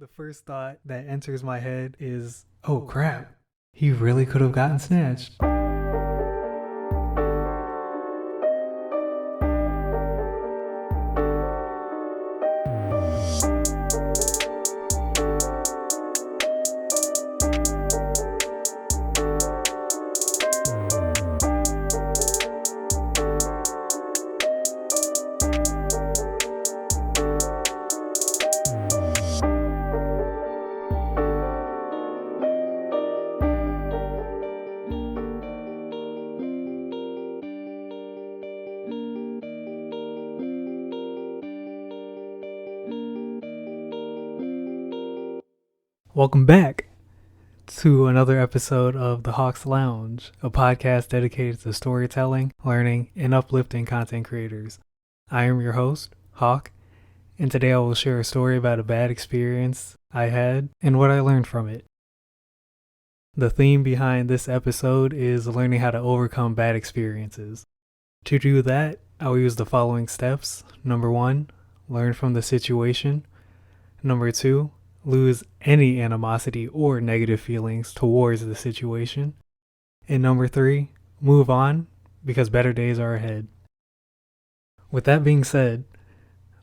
The first thought that enters my head is, oh crap, he really could have gotten snatched. Welcome back to another episode of The Hawk's Lounge, a podcast dedicated to storytelling, learning, and uplifting content creators. I am your host, Hawk, and today I will share a story about a bad experience I had and what I learned from it. The theme behind this episode is learning how to overcome bad experiences. To do that, I will use the following steps. Number 1, learn from the situation. Number 2, lose any animosity or negative feelings towards the situation. And number 3, move on because better days are ahead. With that being said,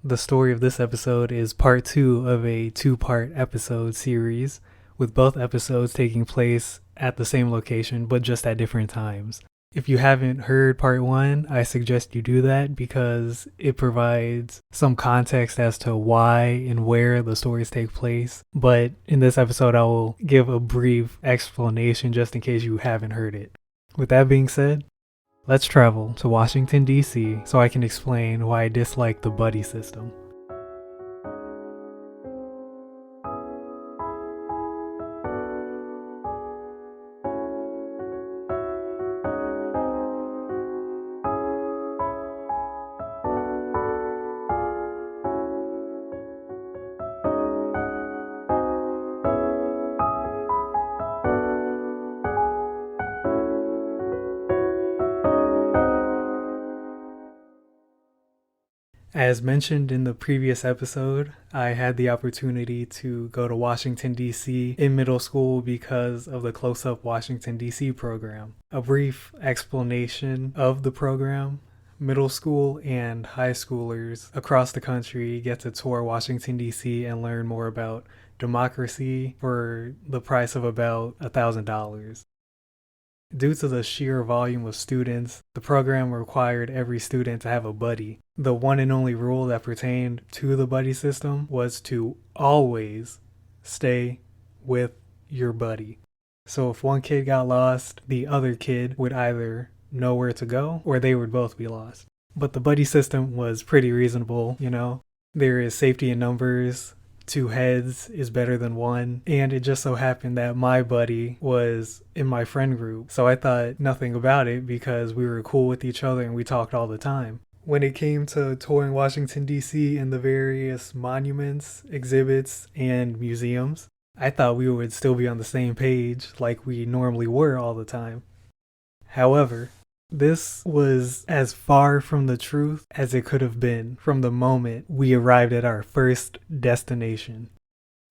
the story of this episode is part 2 of a 2-part episode series, with both episodes taking place at the same location but just at different times. If you haven't heard part 1, I suggest you do that because it provides some context as to why and where the stories take place. But in this episode, I will give a brief explanation just in case you haven't heard it. With that being said, let's travel to Washington, D.C. so I can explain why I dislike the buddy system. As mentioned in the previous episode, I had the opportunity to go to Washington, D.C. in middle school because of the Close-Up Washington, D.C. program. A brief explanation of the program: middle school and high schoolers across the country get to tour Washington, D.C. and learn more about democracy for the price of about $1,000. Due to the sheer volume of students, the program required every student to have a buddy. The one and only rule that pertained to the buddy system was to always stay with your buddy. So if one kid got lost, the other kid would either know where to go or they would both be lost. But the buddy system was pretty reasonable, There is safety in numbers. 2 heads is better than 1, and it just so happened that my buddy was in my friend group, so I thought nothing about it because we were cool with each other and we talked all the time. When it came to touring Washington, D.C. and the various monuments, exhibits, and museums, I thought we would still be on the same page like we normally were all the time. However, this was as far from the truth as it could have been from the moment we arrived at our first destination.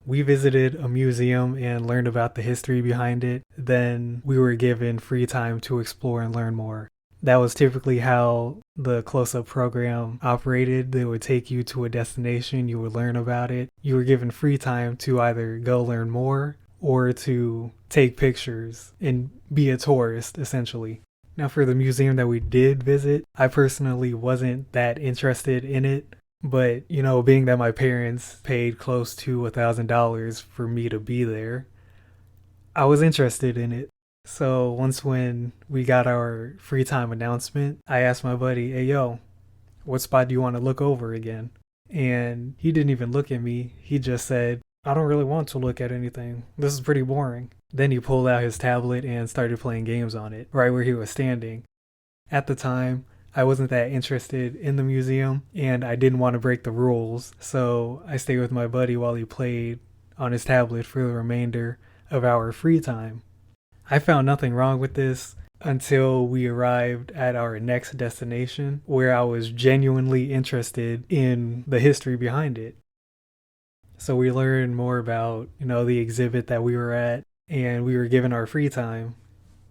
We visited a museum and learned about the history behind it. Then we were given free time to explore and learn more. That was typically how the Close-Up program operated. They would take you to a destination, you would learn about it. You were given free time to either go learn more or to take pictures and be a tourist, essentially. Now, for the museum that we did visit, I personally wasn't that interested in it. But, being that my parents paid close to $1,000 for me to be there, I was interested in it. So once when we got our free time announcement, I asked my buddy, hey, yo, what spot do you want to look over again? And he didn't even look at me. He just said, I don't really want to look at anything. This is pretty boring. Then he pulled out his tablet and started playing games on it, right where he was standing. At the time, I wasn't that interested in the museum, and I didn't want to break the rules, so I stayed with my buddy while he played on his tablet for the remainder of our free time. I found nothing wrong with this until we arrived at our next destination, where I was genuinely interested in the history behind it. So we learned more about, the exhibit that we were at, and we were given our free time.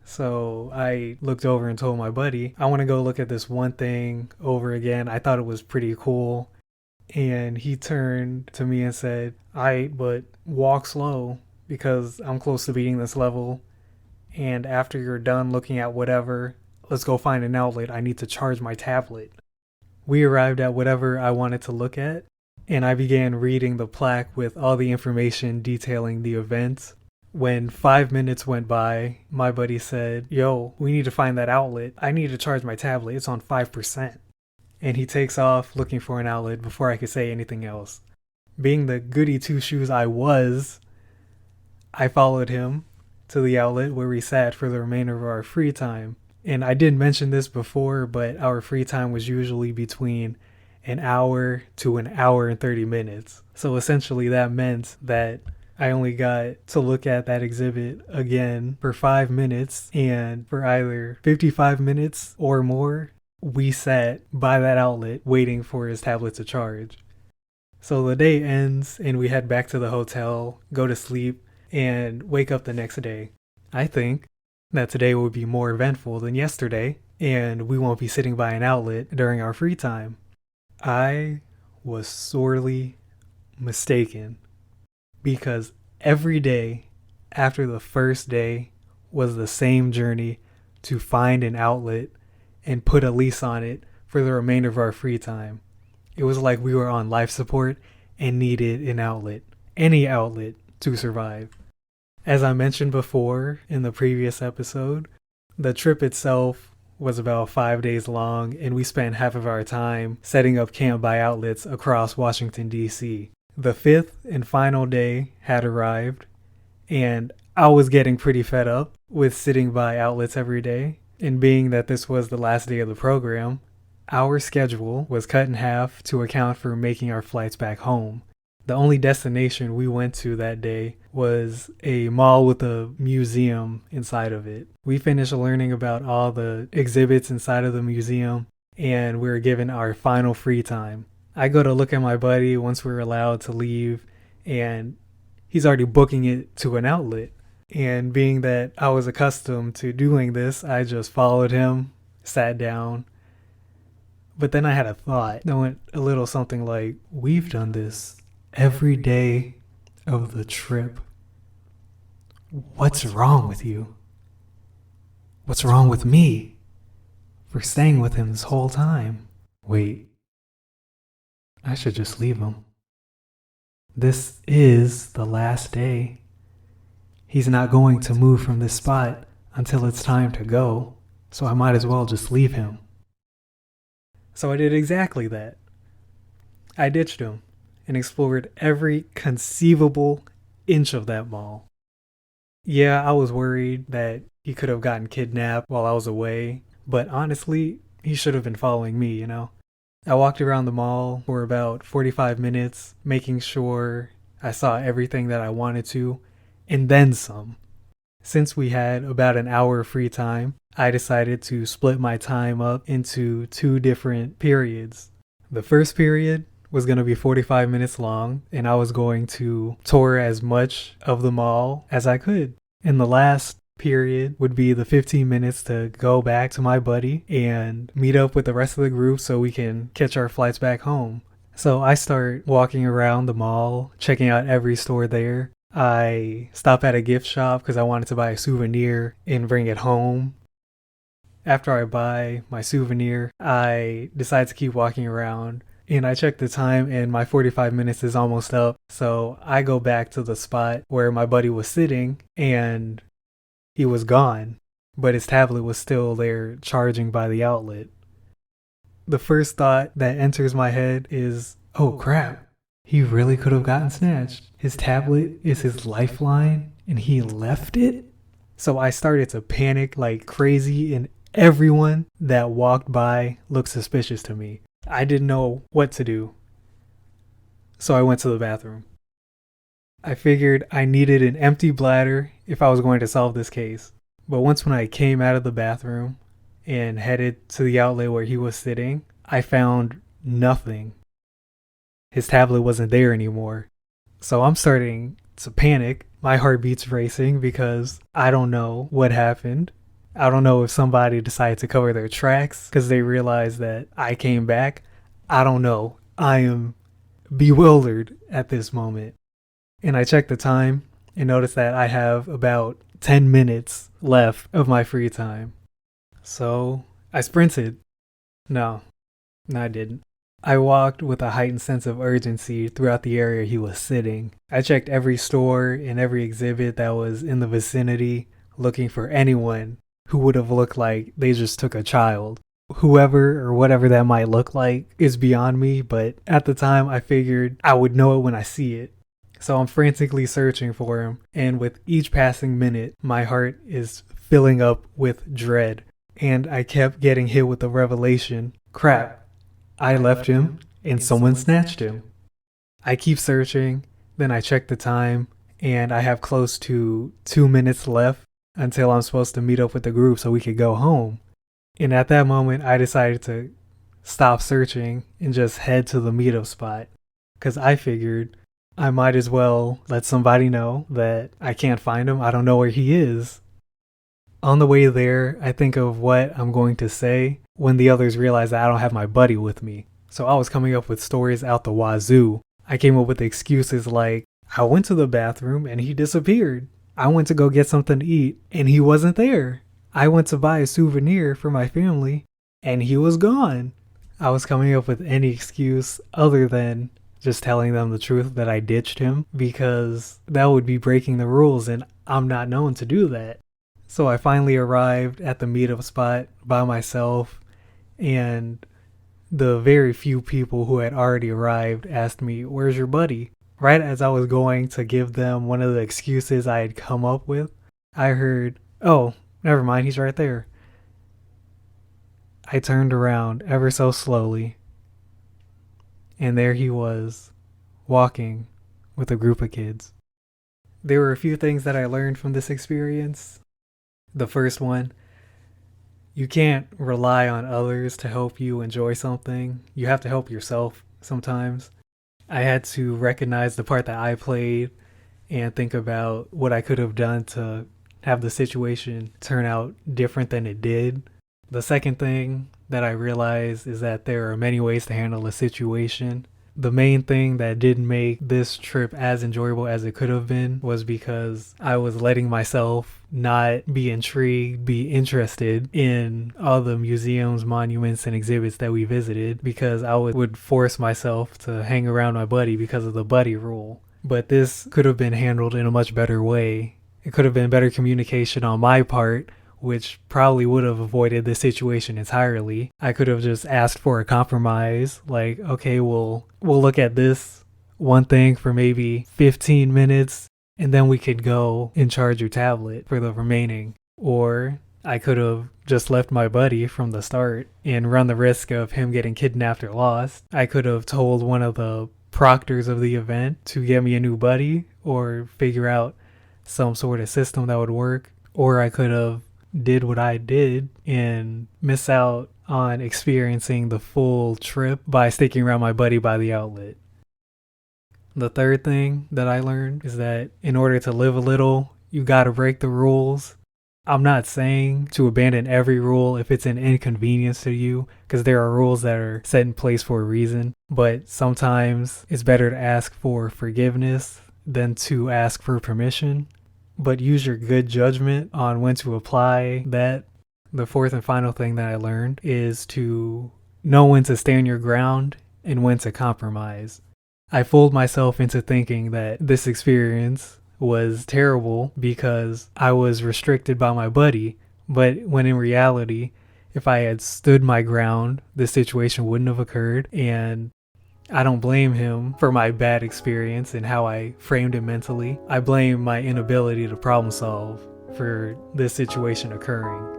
So I looked over and told my buddy, I want to go look at this one thing over again. I thought it was pretty cool. And he turned to me and said, but walk slow because I'm close to beating this level. And after you're done looking at whatever, let's go find an outlet. I need to charge my tablet. We arrived at whatever I wanted to look at, and I began reading the plaque with all the information detailing the event. When 5 minutes went by, my buddy said, "Yo, we need to find that outlet. I need to charge my tablet. It's on 5%. And he takes off looking for an outlet before I could say anything else. Being the goody two shoes I was, I followed him to the outlet where we sat for the remainder of our free time. And I didn't mention this before, but our free time was usually between an hour to an hour and 30 minutes. So essentially that meant that I only got to look at that exhibit again for 5 minutes, and for either 55 minutes or more, we sat by that outlet waiting for his tablet to charge. So the day ends and we head back to the hotel, go to sleep, and wake up the next day. I think that today will be more eventful than yesterday, and we won't be sitting by an outlet during our free time. I was sorely mistaken, because every day after the first day was the same journey to find an outlet and put a lease on it for the remainder of our free time. It was like we were on life support and needed an outlet, any outlet, to survive. As I mentioned before in the previous episode, the trip itself was about 5 days long, and we spent half of our time setting up camp by outlets across Washington, D.C. The fifth and final day had arrived, and I was getting pretty fed up with sitting by outlets every day. And being that this was the last day of the program, our schedule was cut in half to account for making our flights back home. The only destination we went to that day was a mall with a museum inside of it. We finished learning about all the exhibits inside of the museum, and we were given our final free time. I go to look at my buddy once we're allowed to leave, and he's already booking it to an outlet. And being that I was accustomed to doing this, I just followed him, sat down. But then I had a thought that went a little something like, we've done this every day of the trip. What's wrong with you? What's wrong with me for staying with him this whole time? Wait, I should just leave him. This is the last day. He's not going to move from this spot until it's time to go, so I might as well just leave him. So I did exactly that. I ditched him and explored every conceivable inch of that mall. Yeah, I was worried that he could have gotten kidnapped while I was away, but honestly, he should have been following me, I walked around the mall for about 45 minutes, making sure I saw everything that I wanted to, and then some. Since we had about an hour of free time, I decided to split my time up into 2 different periods. The first period was going to be 45 minutes long, and I was going to tour as much of the mall as I could. And the last period would be the 15 minutes to go back to my buddy and meet up with the rest of the group so we can catch our flights back home. So I start walking around the mall, checking out every store there. I stop at a gift shop because I wanted to buy a souvenir and bring it home. After I buy my souvenir, I decide to keep walking around, and I check the time and my 45 minutes is almost up. So I go back to the spot where my buddy was sitting, and he was gone, but his tablet was still there charging by the outlet. The first thought that enters my head is, oh crap. He really could have gotten snatched. His tablet is his lifeline, and he left it? So I started to panic like crazy, and everyone that walked by looked suspicious to me. I didn't know what to do. So I went to the bathroom. I figured I needed an empty bladder if I was going to solve this case. But once when I came out of the bathroom and headed to the outlet where he was sitting, I found nothing. His tablet wasn't there anymore. So I'm starting to panic. My heartbeat's racing because I don't know what happened. I don't know if somebody decided to cover their tracks because they realized that I came back. I don't know. I am bewildered at this moment. And I checked the time and noticed that I have about 10 minutes left of my free time. So I sprinted. No, I didn't. I walked with a heightened sense of urgency throughout the area he was sitting. I checked every store and every exhibit that was in the vicinity, looking for anyone who would have looked like they just took a child. Whoever or whatever that might look like is beyond me, but at the time I figured I would know it when I see it. So I'm frantically searching for him, and with each passing minute, my heart is filling up with dread. And I kept getting hit with the revelation, crap, I left him and someone snatched him. I keep searching, then I check the time, and I have close to 2 minutes left until I'm supposed to meet up with the group so we could go home. And at that moment, I decided to stop searching and just head to the meetup spot. Because I figured I might as well let somebody know that I can't find him. I don't know where he is. On the way there, I think of what I'm going to say when the others realize that I don't have my buddy with me. So I was coming up with stories out the wazoo. I came up with excuses like, I went to the bathroom and he disappeared. I went to go get something to eat and he wasn't there. I went to buy a souvenir for my family and he was gone. I was coming up with any excuse other than just telling them the truth that I ditched him because that would be breaking the rules and I'm not known to do that. So I finally arrived at the meetup spot by myself, and the very few people who had already arrived asked me, "Where's your buddy?" Right as I was going to give them one of the excuses I had come up with, I heard, "Oh, never mind, he's right there." I turned around ever so slowly, and there he was, walking with a group of kids. There were a few things that I learned from this experience. The first one, you can't rely on others to help you enjoy something. You have to help yourself sometimes. I had to recognize the part that I played and think about what I could have done to have the situation turn out different than it did. The second thing that I realized is that there are many ways to handle a situation. The main thing that didn't make this trip as enjoyable as it could have been was because I was letting myself not be intrigued, be interested in all the museums, monuments, and exhibits that we visited because I would force myself to hang around my buddy because of the buddy rule. But this could have been handled in a much better way. It could have been better communication on my part, which probably would have avoided this situation entirely. I could have just asked for a compromise, like, okay, we'll look at this one thing for maybe 15 minutes, and then we could go and charge your tablet for the remaining. Or I could have just left my buddy from the start and run the risk of him getting kidnapped or lost. I could have told one of the proctors of the event to get me a new buddy or figure out some sort of system that would work. Or I could have did what I did and miss out on experiencing the full trip by sticking around my buddy by the outlet. The third thing that I learned is that in order to live a little, you gotta break the rules. I'm not saying to abandon every rule if it's an inconvenience to you, because there are rules that are set in place for a reason, but sometimes it's better to ask for forgiveness than to ask for permission. But use your good judgment on when to apply that. The fourth and final thing that I learned is to know when to stand your ground and when to compromise. I fooled myself into thinking that this experience was terrible because I was restricted by my buddy, but when in reality, if I had stood my ground, this situation wouldn't have occurred, and I don't blame him for my bad experience and how I framed it mentally. I blame my inability to problem solve for this situation occurring.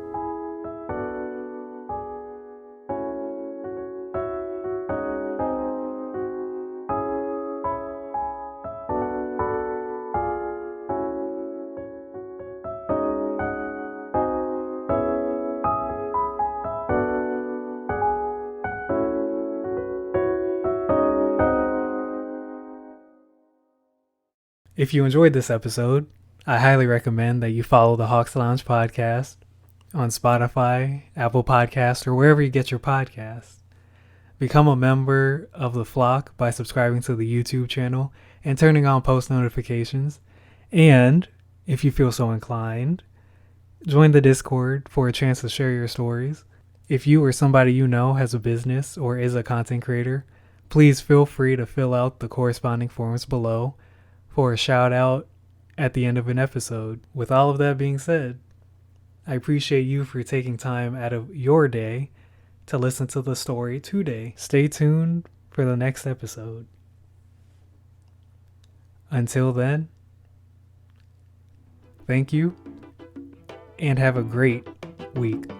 If you enjoyed this episode, I highly recommend that you follow the Hawks Lounge podcast on Spotify, Apple Podcasts, or wherever you get your podcasts. Become a member of the flock by subscribing to the YouTube channel and turning on post notifications. And, if you feel so inclined, join the Discord for a chance to share your stories. If you or somebody you know has a business or is a content creator, please feel free to fill out the corresponding forms below for a shout out at the end of an episode. With all of that being said, I appreciate you for taking time out of your day to listen to the story today. Stay tuned for the next episode. Until then, thank you and have a great week.